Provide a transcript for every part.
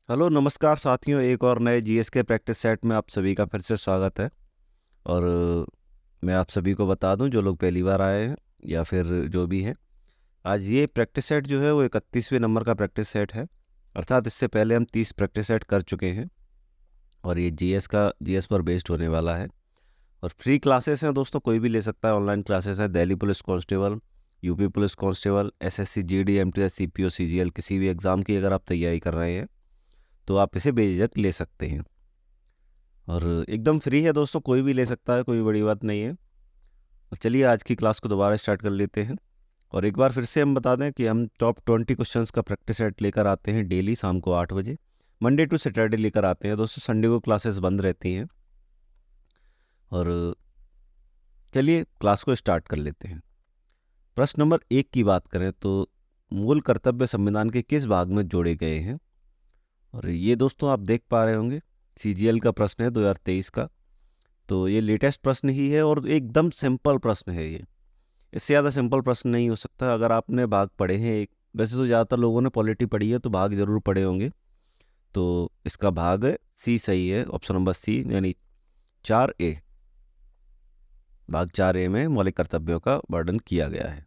Hello नमस्कार साथियों, एक और नए जीएस के प्रैक्टिस सेट में आप सभी का फिर से स्वागत है। और मैं आप सभी को बता दूं, जो लोग पहली बार आए हैं या फिर जो भी हैं, आज ये प्रैक्टिस सेट जो है वो 31वें नंबर का प्रैक्टिस सेट है। अर्थात इससे पहले हम 30 प्रैक्टिस सेट कर चुके हैं और ये जीएस पर बेस्ड होने वाला है। और फ्री क्लासेस हैं दोस्तों, कोई भी ले सकता है। ऑनलाइन क्लासेस है। Delhi police constable, UP police constable, SSC, GD, MTS, CPO, CGL, किसी भी एग्ज़ाम की अगर आप तैयारी कर रहे हैं तो आप इसे बेझिझक ले सकते हैं। और एकदम फ्री है दोस्तों, कोई भी ले सकता है, कोई बड़ी बात नहीं है। और चलिए आज की क्लास को दोबारा स्टार्ट कर लेते हैं। और एक बार फिर से हम बता दें कि हम टॉप 20 क्वेश्चंस का प्रैक्टिस सेट लेकर आते हैं डेली शाम को 8 बजे। मंडे टू सैटरडे लेकर आते हैं दोस्तों, संडे को क्लासेस बंद रहती हैं। और चलिए क्लास को स्टार्ट कर लेते हैं। प्रश्न नंबर 1 की बात करें तो मूल कर्तव्य संविधान के किस भाग में जोड़े गए हैं? और ये दोस्तों आप देख पा रहे होंगे, सीजीएल का प्रश्न है 2023 का। तो ये लेटेस्ट प्रश्न ही है और एकदम सिंपल प्रश्न है ये। इससे ज़्यादा सिंपल प्रश्न नहीं हो सकता। अगर आपने भाग पढ़े हैं, एक वैसे तो ज़्यादातर लोगों ने पॉलिटी पढ़ी है तो भाग जरूर पढ़े होंगे। तो इसका भाग सी सही है, ऑप्शन नंबर सी, यानी 4A। भाग 4A में मौलिक कर्तव्यों का वर्णन किया गया है।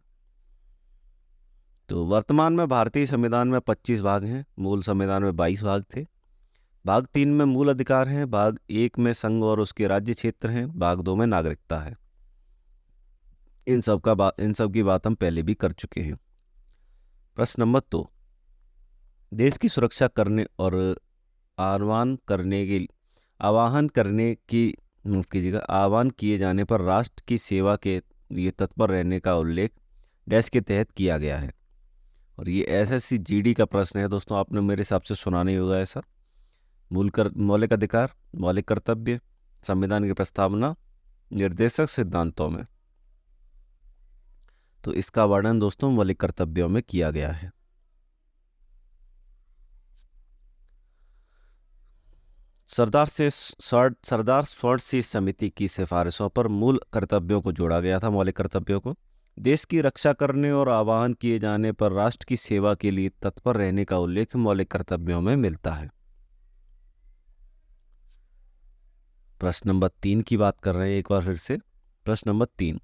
तो वर्तमान में भारतीय संविधान में 25 भाग हैं, मूल संविधान में 22 भाग थे। भाग 3 में मूल अधिकार हैं, भाग 1 में संघ और उसके राज्य क्षेत्र हैं, भाग 2 में नागरिकता है। इन सब की बात हम पहले भी कर चुके हैं। प्रश्न नंबर 2, देश की सुरक्षा करने और आह्वान करने की आवाहन करने की माफ कीजिएगा आह्वान किए जाने पर राष्ट्र की सेवा के लिए तत्पर रहने का उल्लेख डैश के तहत किया गया है। और ये एसएससी जीडी का प्रश्न है दोस्तों, आपने मेरे हिसाब से सुना नहीं होगा ऐसा। मौलिक अधिकार, मौलिक कर्तव्य, संविधान की प्रस्तावना, निर्देशक सिद्धांतों में। तो इसका वर्णन दोस्तों मौलिक कर्तव्यों में किया गया है। सरदार स्वर्ण सिंह समिति की सिफारिशों पर मूल कर्तव्यों को जोड़ा गया था। मौलिक कर्तव्यों को देश की रक्षा करने और आह्वान किए जाने पर राष्ट्र की सेवा के लिए तत्पर रहने का उल्लेख मौलिक कर्तव्यों में मिलता है। प्रश्न नंबर 3 की बात कर रहे हैं एक बार फिर से। प्रश्न नंबर 3,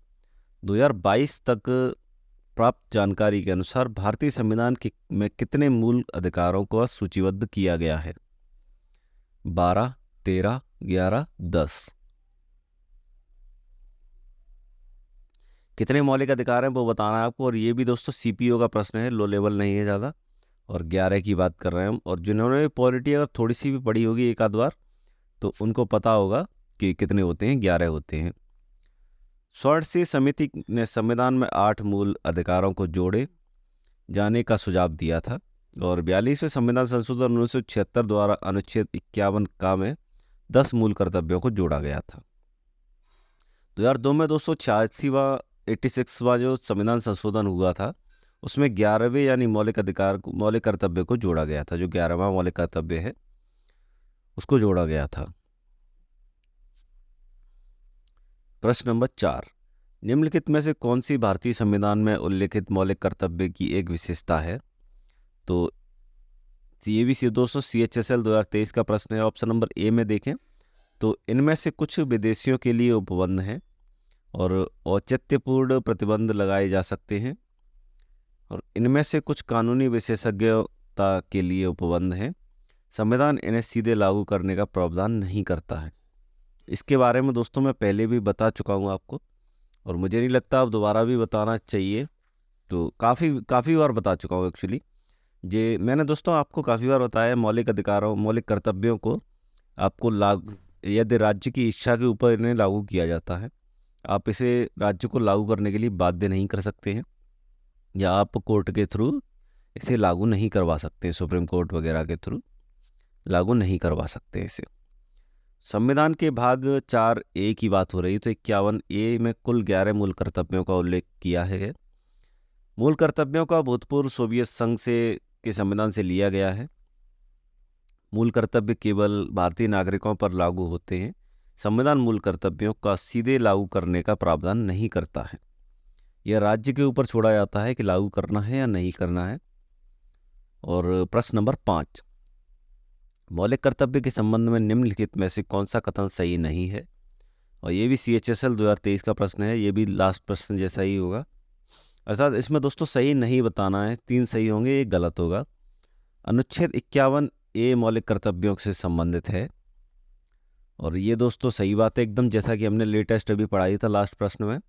2022 तक प्राप्त जानकारी के अनुसार भारतीय संविधान में कितने मूल अधिकारों को सूचीबद्ध किया गया है? 12, 13, 11, 10। कितने मौलिक अधिकार हैं वो बताना है आपको। और ये भी दोस्तों सीपीओ का प्रश्न है, लो लेवल नहीं है ज़्यादा। और 11 की बात कर रहे हैं हम। और जिन्होंने पॉलिटी अगर थोड़ी सी भी पढ़ी होगी एक आध बार तो उनको पता होगा कि कितने होते हैं, 11 होते हैं। स्वर्ण सिंह समिति ने संविधान में 8 मूल अधिकारों को जोड़े जाने का सुझाव दिया था। और 42वें संविधान संशोधन 1976 द्वारा अनुच्छेद 51 का में 10 मूल कर्तव्यों को जोड़ा गया था। 2002 में दोस्तों 86वां जो संविधान संशोधन हुआ था उसमें 11वें यानी मौलिक कर्तव्य को जोड़ा गया था। जो 11वां मौलिक कर्तव्य है उसको जोड़ा गया था। प्रश्न नंबर 4, निम्नलिखित में से कौन सी भारतीय संविधान में उल्लिखित मौलिक कर्तव्य की एक विशेषता है? तो ये भी दोस्तों CHSL 2023 का प्रश्न है। ऑप्शन नंबर ए में देखें तो इनमें से कुछ विदेशियों के लिए उपबंध हैं और औचित्यपूर्ण प्रतिबंध लगाए जा सकते हैं। और इनमें से कुछ कानूनी विशेषज्ञता के लिए उपबंध हैं। संविधान इन्हें सीधे लागू करने का प्रावधान नहीं करता है। इसके बारे में दोस्तों मैं पहले भी बता चुका हूँ आपको और मुझे नहीं लगता अब दोबारा भी बताना चाहिए। तो काफ़ी काफ़ी बार बता चुका हूँ एक्चुअली। ये मैंने दोस्तों आपको काफ़ी बार बताया, मौलिक कर्तव्यों को आपको लागू यदि राज्य की इच्छा के ऊपर इन्हें लागू किया जाता है, आप इसे राज्य को लागू करने के लिए बाध्य नहीं कर सकते हैं या आप कोर्ट के थ्रू इसे लागू नहीं करवा सकते हैं, सुप्रीम कोर्ट वगैरह के थ्रू लागू नहीं करवा सकते हैं इसे। संविधान के भाग 4A की बात हो रही तो 51A में कुल 11 मूल कर्तव्यों का उल्लेख किया है। मूल कर्तव्यों का भूतपूर्व सोवियत संघ से के संविधान से लिया गया है। मूल कर्तव्य केवल भारतीय नागरिकों पर लागू होते हैं। संविधान मूल कर्तव्यों का सीधे लागू करने का प्रावधान नहीं करता है। यह राज्य के ऊपर छोड़ा जाता है कि लागू करना है या नहीं करना है। और प्रश्न नंबर 5, मौलिक कर्तव्य के संबंध में निम्नलिखित में से कौन सा कथन सही नहीं है? और ये भी CHSL 2023 का प्रश्न है, ये भी लास्ट प्रश्न जैसा ही होगा। अर्थात इसमें दोस्तों सही नहीं बताना है, 3 सही होंगे, एक गलत होगा। अनुच्छेद 51A मौलिक कर्तव्यों से संबंधित है, और ये दोस्तों सही बात है एकदम, जैसा कि हमने लेटेस्ट अभी पढ़ाई था लास्ट प्रश्न में।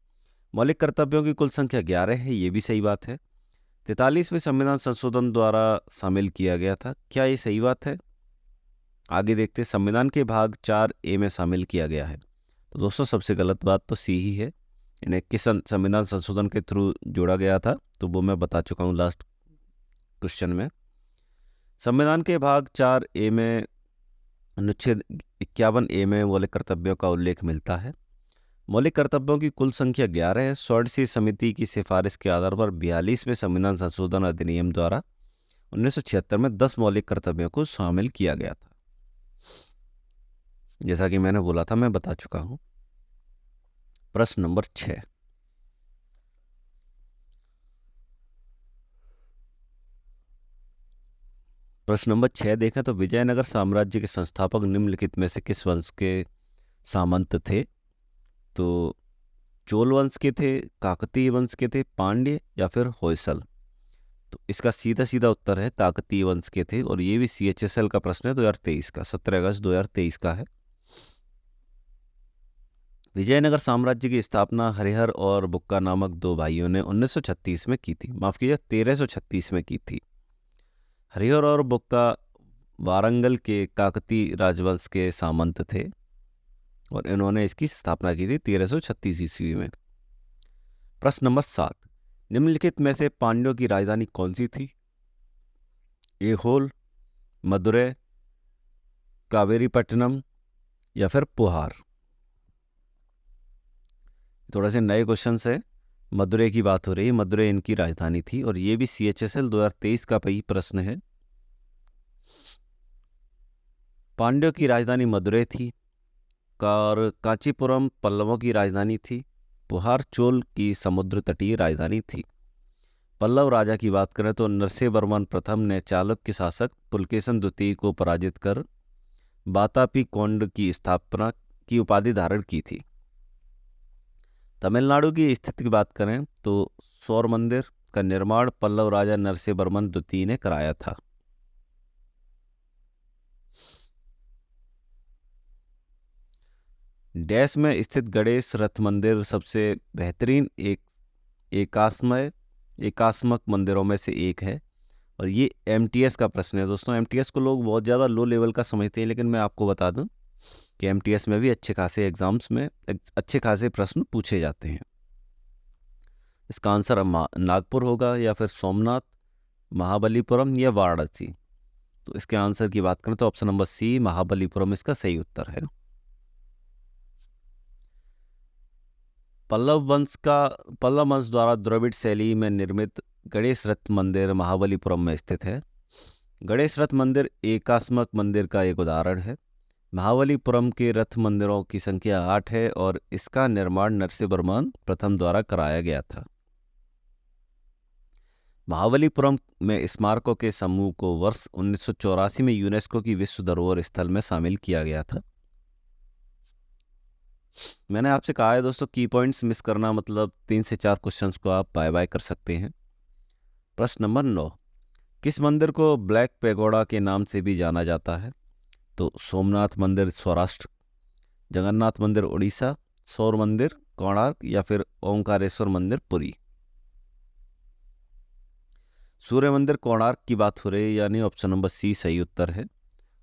मौलिक कर्तव्यों की कुल संख्या 11 है, ये भी सही बात है। 43वें संविधान संशोधन द्वारा शामिल किया गया था, क्या ये सही बात है? आगे देखते, संविधान के भाग 4A में शामिल किया गया है। तो दोस्तों सबसे गलत बात तो सी ही है, इन्हें किस संविधान संशोधन के थ्रू जोड़ा गया था तो वो मैं बता चुका हूँ लास्ट क्वेश्चन में। संविधान के भाग 4A में अनुच्छेद 51A में मौलिक कर्तव्यों का उल्लेख मिलता है। मौलिक कर्तव्यों की कुल संख्या 11 है। षोडशी समिति की सिफारिश के आधार पर 42वें संविधान संशोधन अधिनियम द्वारा 1976 में 10 मौलिक कर्तव्यों को शामिल किया गया था। जैसा कि मैंने बोला था, मैं बता चुका हूं। प्रश्न नंबर 6, प्रश्न नंबर 6 देखें तो विजयनगर साम्राज्य के संस्थापक निम्नलिखित में से किस वंश के सामंत थे? तो चोल वंश के थे, काकतीय वंश के थे, पांड्य या फिर होयसल? तो इसका सीधा सीधा उत्तर है काकतीय वंश के थे, और ये भी CHSL का प्रश्न है 2023 का, 17 अगस्त 2023 का है। विजयनगर साम्राज्य की स्थापना हरिहर और बुक्का नामक 2 भाइयों ने 1936 में की थी, माफ कीजिए 1336 में की थी। हरिहर और बुक्का वारंगल के काकतीय राजवंश के सामंत थे, और इन्होंने इसकी स्थापना की थी 1336 ईस्वी में। प्रश्न नंबर 7, निम्नलिखित में से पांड्यों की राजधानी कौन सी थी? ऐहोल, मदुरै, कावेरीपट्टनम या फिर पुहार? थोड़ा से नए क्वेश्चन है, मदुरै की बात हो रही है, मदुरै इनकी राजधानी थी, और ये भी CHSL 2023 का ही प्रश्न है। पांड्यों की राजधानी मदुरै थी, और कांचीपुरम पल्लवों की राजधानी थी, पुहार चोल की समुद्र तटीय राजधानी थी। पल्लव राजा की बात करें तो नरसेवर्मन प्रथम ने चालुक्य शासक पुलकेशन द्वितीय को पराजित कर वातापी कोंड की स्थापना की उपाधि धारण की थी। तमिलनाडु की स्थिति की बात करें तो सौर मंदिर का निर्माण पल्लव राजा नरसेवर्मन द्वितीय ने कराया था। डैश में स्थित गणेश रथ मंदिर सबसे बेहतरीन एकास्मक मंदिरों में से एक है, और ये MTS का प्रश्न है दोस्तों। MTS को लोग बहुत ज़्यादा लो लेवल का समझते हैं, लेकिन मैं आपको बता दूं कि MTS में भी अच्छे खासे एग्जाम्स में अच्छे खासे प्रश्न पूछे जाते हैं। इसका आंसर नागपुर होगा, या फिर सोमनाथ, महाबलीपुरम या वाराणसी? तो इसके आंसर की बात करें तो ऑप्शन नंबर C महाबलीपुरम इसका सही उत्तर है। पल्लव वंश द्वारा द्रविड़ शैली में निर्मित गणेश रथ मंदिर महाबलीपुरम में स्थित है। गणेश रथ मंदिर एकास्मक मंदिर का एक उदाहरण है। महाबलीपुरम के रथ मंदिरों की संख्या 8 है, और इसका निर्माण नरसिंहवर्मन प्रथम द्वारा कराया गया था। महाबलीपुरम में स्मारकों के समूह को वर्ष 1984 में यूनेस्को की विश्व धरोहर स्थल में शामिल किया गया था। मैंने आपसे कहा है दोस्तों, की पॉइंट्स मिस करना मतलब 3 से 4 क्वेश्चंस को आप बाय बाय कर सकते हैं। प्रश्न नंबर 9, किस मंदिर को ब्लैक पैगोडा के नाम से भी जाना जाता है? तो सोमनाथ मंदिर सौराष्ट्र, जगन्नाथ मंदिर उड़ीसा, सौर मंदिर कोणार्क या फिर ओंकारेश्वर मंदिर पुरी? सूर्य मंदिर कोणार्क की बात हो रही है, यानी ऑप्शन नंबर C सही उत्तर है,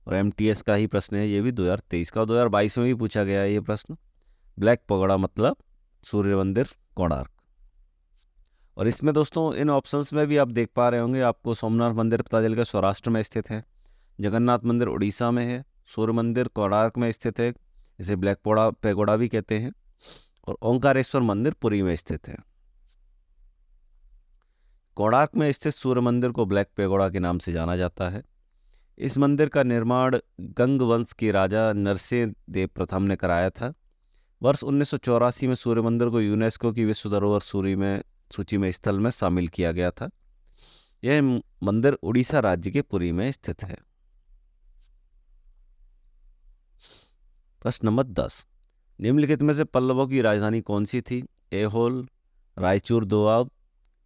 और MTS का ही प्रश्न है ये भी 2023 का, 2022 में भी पूछा गया है ये प्रश्न। ब्लैक पगोड़ा मतलब सूर्य मंदिर कोणार्क। और इसमें दोस्तों इन ऑप्शंस में भी आप देख पा रहे होंगे, आपको सोमनाथ मंदिर पता चलेगा सौराष्ट्र में स्थित है, जगन्नाथ मंदिर उड़ीसा में है, सूर्य मंदिर कोणार्क में स्थित है, इसे ब्लैक पैगोडा भी कहते हैं, और ओंकारेश्वर मंदिर पुरी में स्थित है। कोणार्क में स्थित सूर्य मंदिर को ब्लैक पैगोडा के नाम से जाना जाता है। इस मंदिर का निर्माण गंग वंश के राजा नरसिंह देव प्रथम ने कराया था। वर्ष 1984 में सूर्य मंदिर को यूनेस्को की विश्व धरोहर सूची में स्थल में शामिल किया गया था। यह मंदिर उड़ीसा राज्य के पुरी में स्थित है। प्रश्न नंबर 10, निम्नलिखित में से पल्लवों की राजधानी कौन सी थी? ऐहोल, रायचूर दोआब,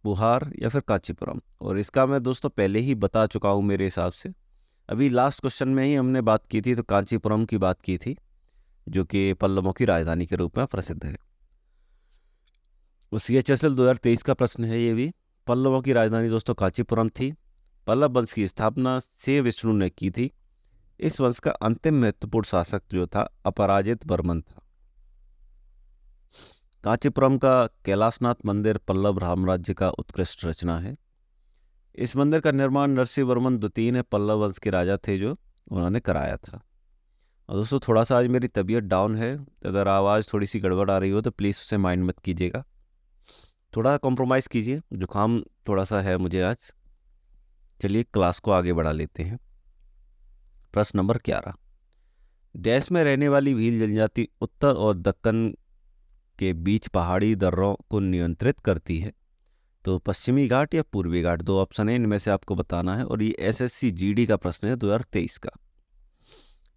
पुहार या फिर कांचीपुरम? और इसका मैं दोस्तों पहले ही बता चुका हूँ मेरे हिसाब से। अभी लास्ट क्वेश्चन में ही हमने बात की थी, तो कांचीपुरम की बात की थी, जो कि पल्लवों की राजधानी के रूप में प्रसिद्ध है। CHSL 2023 का प्रश्न है ये भी। पल्लवों की राजधानी दोस्तों कांचीपुरम थी। पल्लव वंश की स्थापना से विष्णु ने की थी। इस वंश का अंतिम महत्वपूर्ण शासक जो था अपराजित वर्मन था। कांचीपुरम का कैलाशनाथ मंदिर पल्लव साम्राज्य का उत्कृष्ट रचना है। इस मंदिर का निर्माण नरसिंह वर्मन द्वितीय ने, पल्लव वंश के राजा थे, जो उन्होंने कराया था। और दोस्तों थोड़ा सा आज मेरी तबीयत डाउन है, तो अगर आवाज़ थोड़ी सी गड़बड़ आ रही हो तो प्लीज़ उसे माइंड मत कीजिएगा, थोड़ा कॉम्प्रोमाइज़ कीजिए, जुकाम थोड़ा सा है मुझे आज। चलिए क्लास को आगे बढ़ा लेते हैं। प्रश्न नंबर 11, डैश में रहने वाली भील जनजाति उत्तर और दक्कन के बीच पहाड़ी दर्रों को नियंत्रित करती है। तो पश्चिमी घाट या पूर्वी घाट, दो ऑप्शन है, इनमें से आपको बताना है। और ये SSC GD का प्रश्न है 2023 का।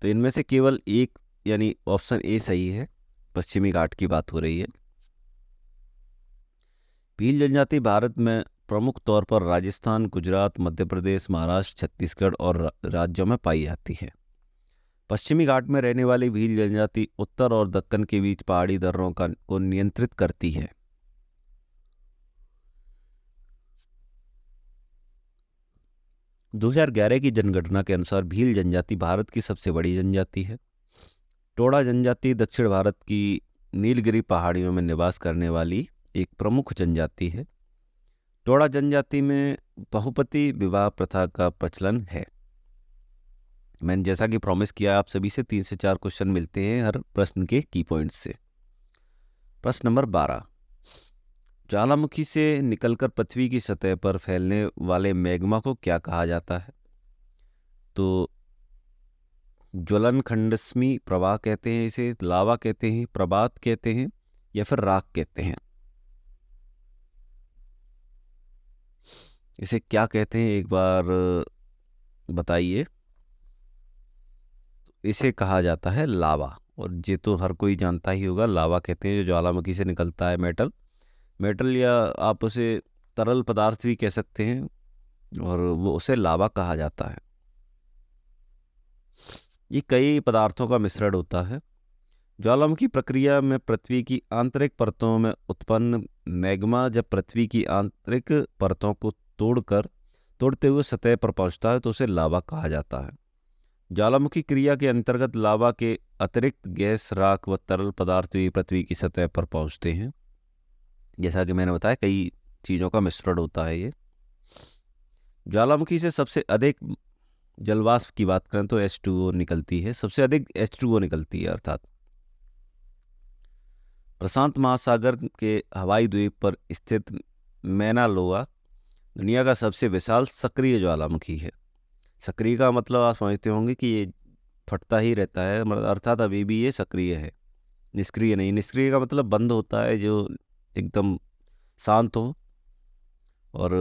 तो इनमें से केवल एक यानी ऑप्शन ए सही है, पश्चिमी घाट की बात हो रही है। भील जनजाति भारत में प्रमुख तौर पर राजस्थान, गुजरात, मध्य प्रदेश, महाराष्ट्र, छत्तीसगढ़ और राज्यों में पाई जाती है। पश्चिमी घाट में रहने वाली भील जनजाति उत्तर और दक्कन के बीच पहाड़ी दर्रों को नियंत्रित करती है। 2011 की जनगणना के अनुसार भील जनजाति भारत की सबसे बड़ी जनजाति है। टोडा जनजाति दक्षिण भारत की नीलगिरी पहाड़ियों में निवास करने वाली एक प्रमुख जनजाति है। टोडा जनजाति में बहुपति विवाह प्रथा का प्रचलन है। मैंने जैसा कि प्रॉमिस किया, आप सभी से 3 से 4 क्वेश्चन मिलते हैं हर प्रश्न के की पॉइंट्स से। प्रश्न नंबर 12, ज्वालामुखी से निकलकर पृथ्वी की सतह पर फैलने वाले मैग्मा को क्या कहा जाता है? तो ज्वलन खंडस्मी प्रवाह कहते हैं इसे, लावा कहते हैं, प्रबात कहते हैं या फिर राख कहते हैं? इसे क्या कहते हैं एक बार बताइए। इसे कहा जाता है लावा, और ये तो हर कोई जानता ही होगा, लावा कहते हैं जो ज्वालामुखी से निकलता है मेटल या आप उसे तरल पदार्थ भी कह सकते हैं, और वो उसे लावा कहा जाता है। ये कई पदार्थों का मिश्रण होता है। ज्वालामुखी प्रक्रिया में पृथ्वी की आंतरिक परतों में उत्पन्न मैग्मा जब पृथ्वी की आंतरिक परतों को तोड़ते हुए सतह पर पहुंचता है तो उसे लावा कहा जाता है। ज्वालामुखी क्रिया के अंतर्गत लावा के अतिरिक्त गैस, राख व तरल पदार्थ भी पृथ्वी की सतह पर पहुंचते हैं। जैसा कि मैंने बताया, कई चीज़ों का मिश्रण होता है ये। ज्वालामुखी से सबसे अधिक जलवाष्प की बात करें तो H2O निकलती है, सबसे अधिक H2O निकलती है। अर्थात प्रशांत महासागर के हवाई द्वीप पर स्थित मैना लोआ दुनिया का सबसे विशाल सक्रिय ज्वालामुखी है। सक्रिय का मतलब आप समझते होंगे कि ये फटता ही रहता है, मतलब अर्थात अभी भी ये सक्रिय है, निष्क्रिय नहीं। निष्क्रिय का मतलब बंद होता है, जो एकदम शांत हो। और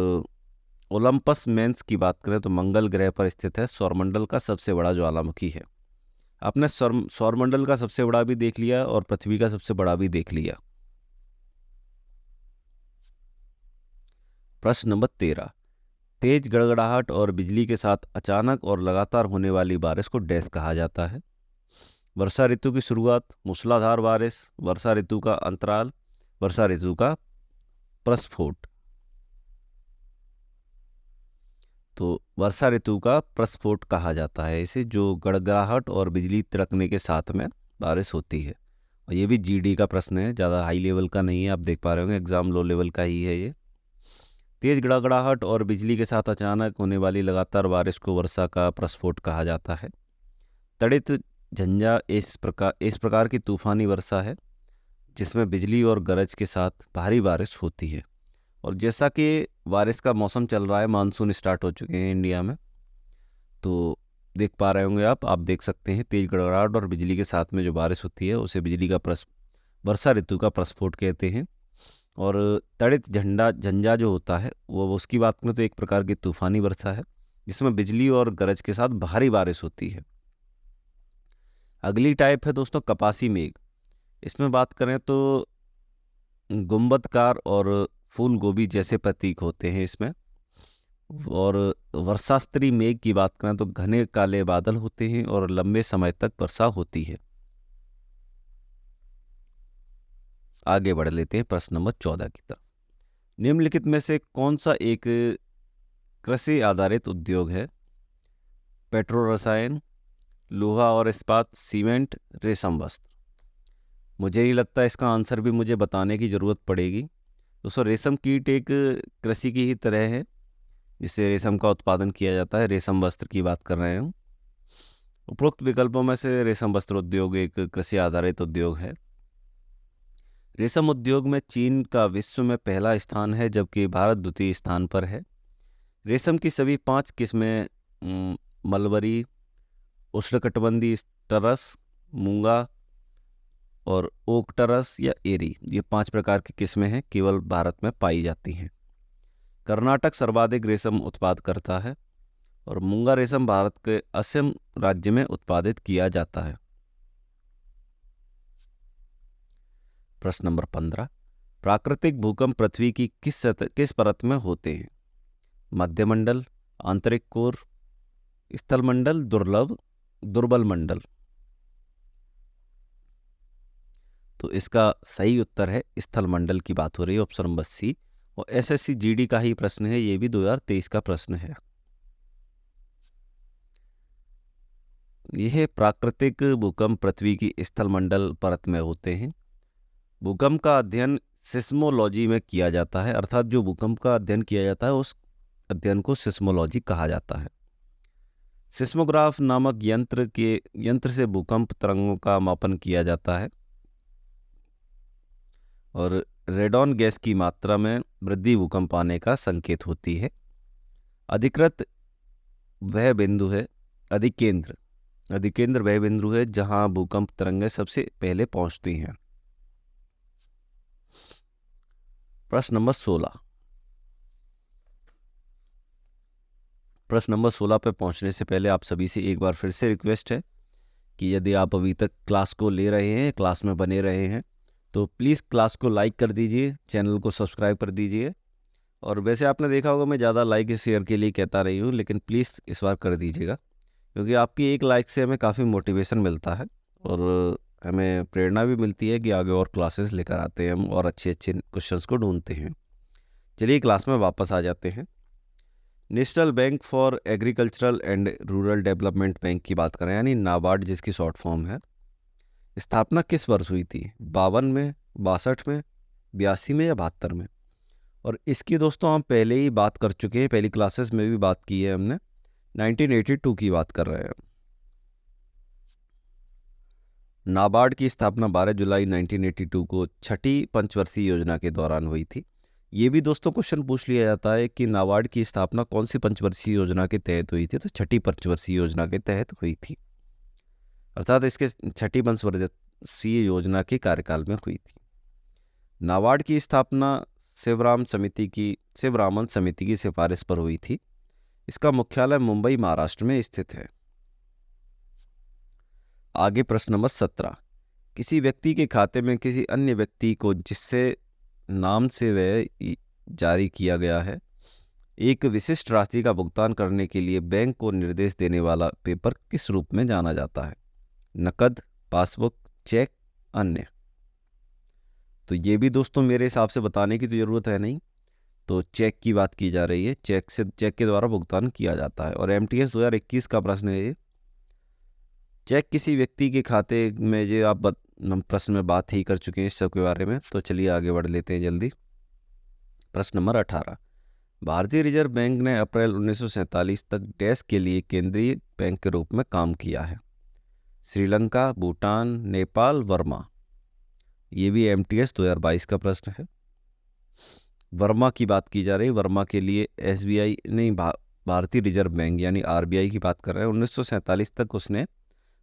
ओलंपस मेंस की बात करें तो मंगल ग्रह पर स्थित है, सौरमंडल का सबसे बड़ा ज्वालामुखी है। आपने सौरमंडल का सबसे बड़ा भी देख लिया और पृथ्वी का सबसे बड़ा भी देख लिया। प्रश्न नंबर 13, तेज गड़गड़ाहट और बिजली के साथ अचानक और लगातार होने वाली बारिश को डैश कहा जाता है? वर्षा ऋतु की शुरुआत, मूसलाधार बारिश, वर्षा ऋतु का अंतराल, वर्षा ऋतु का प्रस्फोट? तो वर्षा ऋतु का प्रस्फोट कहा जाता है इसे, जो गड़गड़ाहट और बिजली तिड़कने के साथ में बारिश होती है। और ये भी GD का प्रश्न है, ज़्यादा हाई लेवल का नहीं है, आप देख पा रहे होंगे एग्जाम लो लेवल का ही है ये। तेज गड़गड़ाहट और बिजली के साथ अचानक होने वाली लगातार बारिश को वर्षा का प्रस्फोट कहा जाता है। तड़ित झंझा इस प्रकार की तूफानी वर्षा है जिसमें बिजली और गरज के साथ भारी बारिश होती है। और जैसा कि बारिश का मौसम चल रहा है, मानसून स्टार्ट हो चुके हैं इंडिया में, तो देख पा रहे होंगे आप देख सकते हैं तेज गड़गड़ाहट और बिजली के साथ में जो बारिश होती है उसे वर्षा ऋतु का प्रस्फोट कहते हैं। और तड़ित झंझा जो होता है वो उसकी बात करें तो एक प्रकार की तूफानी वर्षा है जिसमें बिजली और गरज के साथ भारी बारिश होती है। अगली टाइप है दोस्तों कपासी मेघ। इसमें बात करें तो गुंबदकार और फूल गोभी जैसे प्रतीक होते हैं इसमें। और वर्षास्त्री मेघ की बात करें तो घने काले बादल होते हैं और लंबे समय तक वर्षा होती है। आगे बढ़ लेते हैं प्रश्न नंबर 14 की तरफ। निम्नलिखित में से कौन सा एक कृषि आधारित उद्योग है? पेट्रो रसायन, लोहा और इस्पात, सीमेंट, रेशम वस्त्र। मुझे नहीं लगता इसका आंसर भी मुझे बताने की ज़रूरत पड़ेगी। दोस्तों रेशम कीट एक कृषि की ही तरह है जिससे रेशम का उत्पादन किया जाता है। रेशम वस्त्र की बात कर रहे हैं हम। उपरोक्त विकल्पों में से रेशम वस्त्र उद्योग एक कृषि आधारित उद्योग है। रेशम उद्योग में चीन का विश्व में पहला स्थान है जबकि भारत द्वितीय स्थान पर है। रेशम की सभी 5 किस्में मलबरी, उष्णकटिबंधीय टरस, मूंगा और ओक टरस या एरी, ये 5 प्रकार की किस्में हैं, केवल भारत में पाई जाती हैं। कर्नाटक सर्वाधिक रेशम उत्पाद करता है और मूंगा रेशम भारत के असम राज्य में उत्पादित किया जाता है। प्रश्न नंबर 15। प्राकृतिक भूकंप पृथ्वी की किस परत में होते हैं? मध्यमंडल, आंतरिक कोर, स्थलमंडल, दुर्बल मंडल। तो इसका सही उत्तर है स्थलमंडल की बात हो रही है, ऑप्शन नंबर सी। और एसएससी जीडी का ही प्रश्न है, ये भी 2023 का प्रश्न है। यह प्राकृतिक भूकंप पृथ्वी की स्थलमंडल परत में होते हैं। भूकंप का अध्ययन सिस्मोलॉजी में किया जाता है, अर्थात जो भूकंप का अध्ययन किया जाता है उस अध्ययन को सिस्मोलॉजी कहा जाता है। सिस्मोग्राफ नामक यंत्र से भूकंप तरंगों का मापन किया जाता है और रेडॉन गैस की मात्रा में वृद्धि भूकंप आने का संकेत होती है। अधिकृत वह बिंदु है अधिकेंद्र वह बिंदु है जहां भूकंप तरंगें सबसे पहले पहुंचती हैं। प्रश्न नंबर 16। प्रश्न नंबर 16 पे पहुंचने से पहले आप सभी से एक बार फिर से रिक्वेस्ट है कि यदि आप अभी तक क्लास को ले रहे हैं, क्लास में बने रहे हैं, तो प्लीज़ क्लास को लाइक कर दीजिए, चैनल को सब्सक्राइब कर दीजिए। और वैसे आपने देखा होगा मैं ज़्यादा लाइक शेयर के लिए कहता नहीं हूँ, लेकिन प्लीज़ इस बार कर दीजिएगा क्योंकि आपकी एक लाइक से हमें काफ़ी मोटिवेशन मिलता है और हमें प्रेरणा भी मिलती है कि आगे और क्लासेस लेकर आते हैं हम और अच्छे अच्छे क्वेश्चंस को ढूंढते हैं। चलिए क्लास में वापस आ जाते हैं। National bank for agricultural and rural development bank की बात करें, यानी नाबार्ड जिसकी शॉर्ट फॉर्म है, स्थापना किस वर्ष हुई थी? 52 में, 62 में, 82 में या 72 में? और इसकी दोस्तों हम पहले ही बात कर चुके हैं, पहली क्लासेस में भी बात की है हमने। 1982 की बात कर रहे हैं। नाबार्ड की स्थापना 12 जुलाई 1982 को छठी पंचवर्षीय योजना के दौरान हुई थी। ये भी दोस्तों क्वेश्चन पूछ लिया जाता है कि नाबार्ड की स्थापना कौन सी पंचवर्षीय योजना के तहत हुई थी? तो छठी पंचवर्षीय योजना के तहत हुई थी, अर्थात इसके छठी पंचवर्षीय योजना के कार्यकाल में हुई थी। नाबार्ड की स्थापना शिवरामन समिति की सिफारिश पर हुई थी। इसका मुख्यालय मुंबई, महाराष्ट्र में स्थित है। आगे प्रश्न नंबर 17। किसी व्यक्ति के खाते में किसी अन्य व्यक्ति को जिससे नाम से वह जारी किया गया है एक विशिष्ट राशि का भुगतान करने के लिए बैंक को निर्देश देने वाला पेपर किस रूप में जाना जाता है? नकद, पासबुक, चेक, अन्य। तो ये भी दोस्तों मेरे हिसाब से बताने की तो ज़रूरत है नहीं, तो चेक की बात की जा रही है। चेक के द्वारा भुगतान किया जाता है और एमटीएस 2021 का प्रश्न है ये। चेक किसी व्यक्ति के खाते में, जो आप प्रश्न में बात ही कर चुके हैं इस सब के बारे में, तो चलिए आगे बढ़ लेते हैं जल्दी। प्रश्न नंबर 18। भारतीय रिजर्व बैंक ने अप्रैल 1947 तक डैश के लिए केंद्रीय बैंक के रूप में काम किया है? श्रीलंका, भूटान, नेपाल, वर्मा। ये भी एमटीएस 2022 का प्रश्न है। वर्मा की बात की जा रही है। वर्मा के लिए एसबीआई नहीं, भारतीय रिजर्व बैंक यानी आरबीआई की बात कर रहे हैं। 1947 तक उसने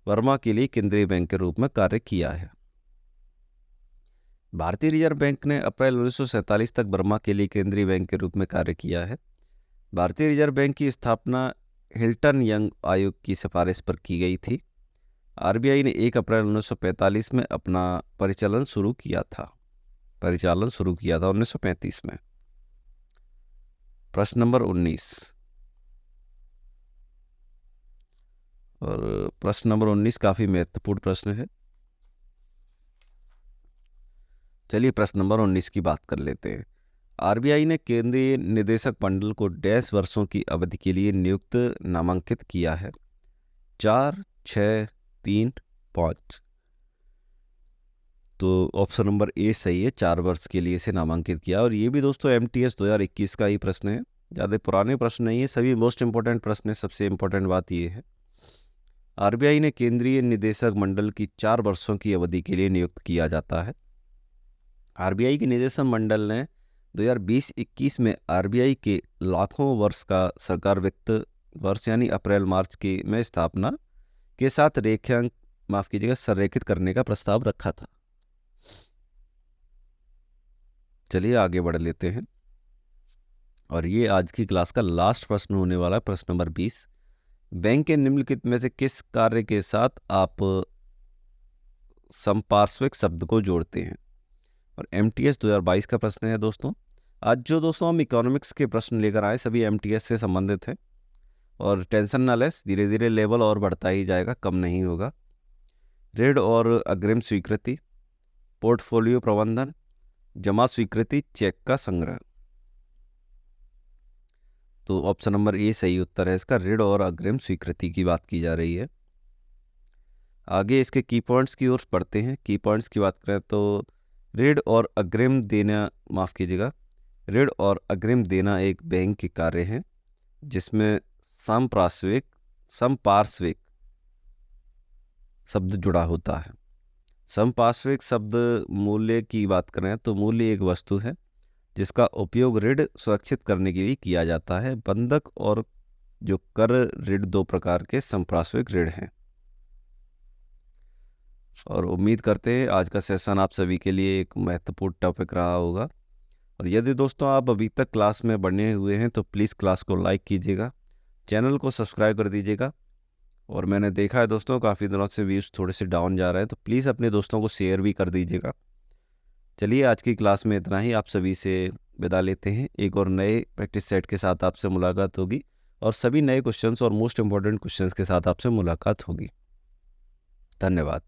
वर्मा के लिए केंद्रीय बैंक के रूप में कार्य किया है। भारतीय रिजर्व बैंक ने अप्रैल 1947 तक वर्मा के लिए केंद्रीय बैंक के रूप में कार्य किया है। भारतीय रिजर्व बैंक की स्थापना हिल्टन यंग आयोग की सिफारिश पर की गई थी। आरबीआई ने 1 अप्रैल 1945 में अपना परिचालन शुरू किया था 1935 में। प्रश्न नंबर 19, और प्रश्न नंबर 19 काफी महत्वपूर्ण प्रश्न है। चलिए प्रश्न नंबर 19 की बात कर लेते हैं। आरबीआई ने केंद्रीय निदेशक मंडल को डैश वर्षों की अवधि के लिए नियुक्त नामांकित किया है? 4, 6, 3, 5। तो ऑप्शन नंबर ए सही है, 4 वर्ष के लिए इसे नामांकित किया। और ये भी दोस्तों एमटीएस 2021 का ही प्रश्न है, ज़्यादा पुराने प्रश्न नहीं है, सभी मोस्ट इंपॉर्टेंट प्रश्न है। सबसे इंपॉर्टेंट बात ये है, आरबीआई ने केंद्रीय निदेशक मंडल की 4 वर्षों की अवधि के लिए नियुक्त किया जाता है। आरबीआई के निदेशक मंडल ने 2020-21 में आरबीआई के लाखों वर्ष का सरकार वित्त वर्ष यानी अप्रैल मार्च की में स्थापना के साथ संरेखित करने का प्रस्ताव रखा था। चलिए आगे बढ़ लेते हैं, और ये आज की क्लास का लास्ट प्रश्न होने वाला है। प्रश्न नंबर 20, बैंक के निम्नलिखित में से किस कार्य के साथ आप संपार्श्विक शब्द को जोड़ते हैं? और एमटीएस 2022 का प्रश्न है दोस्तों। आज जो दोस्तों हम इकोनॉमिक्स के प्रश्न लेकर आए सभी एमटीएस से संबंधित हैं, और टेंशन ना लें, धीरे धीरे लेवल और बढ़ता ही जाएगा, कम नहीं होगा। ऋण और अग्रिम स्वीकृति, पोर्टफोलियो प्रबंधन, जमा स्वीकृति, चेक का संग्रह। तो ऑप्शन नंबर ए सही उत्तर है इसका, ऋण और अग्रिम स्वीकृति की बात की जा रही है। आगे इसके की पॉइंट्स की ओर पढ़ते हैं। की पॉइंट्स की बात करें तो ऋण और अग्रिम देना, माफ़ कीजिएगा, ऋण और अग्रिम देना एक बैंक के कार्य हैं जिसमें समपार्श्विक शब्द जुड़ा होता है। समपार्श्विक शब्द मूल्य की बात करें तो मूल्य एक वस्तु है जिसका उपयोग ऋण सुरक्षित करने के लिए किया जाता है। बंधक और जो कर ऋण 2 प्रकार के समपार्श्विक ऋण हैं। और उम्मीद करते हैं आज का सेशन आप सभी के लिए एक महत्वपूर्ण टॉपिक रहा होगा। और यदि दोस्तों आप अभी तक क्लास में बने हुए हैं तो प्लीज़ क्लास को लाइक कीजिएगा, चैनल को सब्सक्राइब कर दीजिएगा। और मैंने देखा है दोस्तों काफ़ी दिनों से व्यूज़ थोड़े से डाउन जा रहे हैं, तो प्लीज़ अपने दोस्तों को शेयर भी कर दीजिएगा। चलिए आज की क्लास में इतना ही, आप सभी से विदा लेते हैं। एक और नए प्रैक्टिस सेट के साथ आपसे मुलाकात होगी, और सभी नए क्वेश्चंस और मोस्ट इम्पॉर्टेंट क्वेश्चंस के साथ आपसे मुलाकात होगी। धन्यवाद।